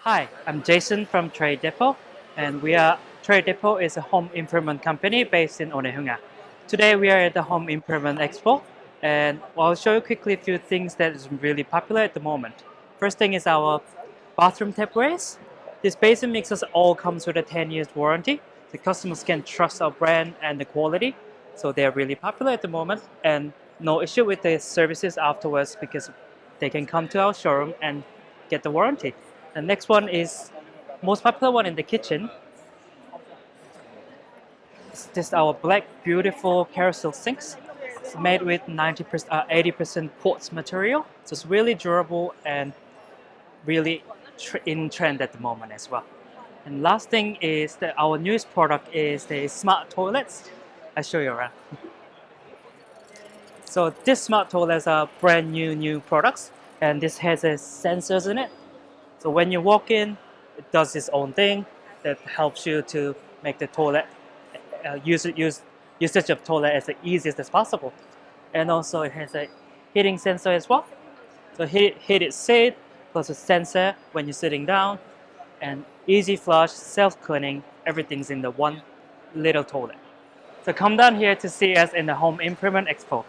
Hi, I'm Jason from Trade Depot, and Trade Depot is a home improvement company based in Onehunga. Today we are at the Home Improvement Expo, and I'll show you quickly a few things that is really popular at the moment. First thing is our bathroom tapeways. This basin mixers all comes with a 10 years warranty. The customers can trust our brand and the quality, so they're really popular at the moment, and no issue with the services afterwards because they can come to our showroom and get the warranty. The next one is most popular one in the kitchen. It's just our black beautiful carousel sinks. It's made with 80% quartz material. So it's really durable and really in trend at the moment as well. And last thing is that our newest product is the smart toilets. I'll show you around. So this smart toilets are brand new products, and this has a sensors in it. So when you walk in, it does its own thing that helps you to make the toilet usage of toilet as easiest as possible. And also it has a heating sensor as well. So heated seat plus a sensor when you're sitting down, and easy flush, self-cleaning, everything's in the one little toilet. So come down here to see us in the Home Improvement Expo.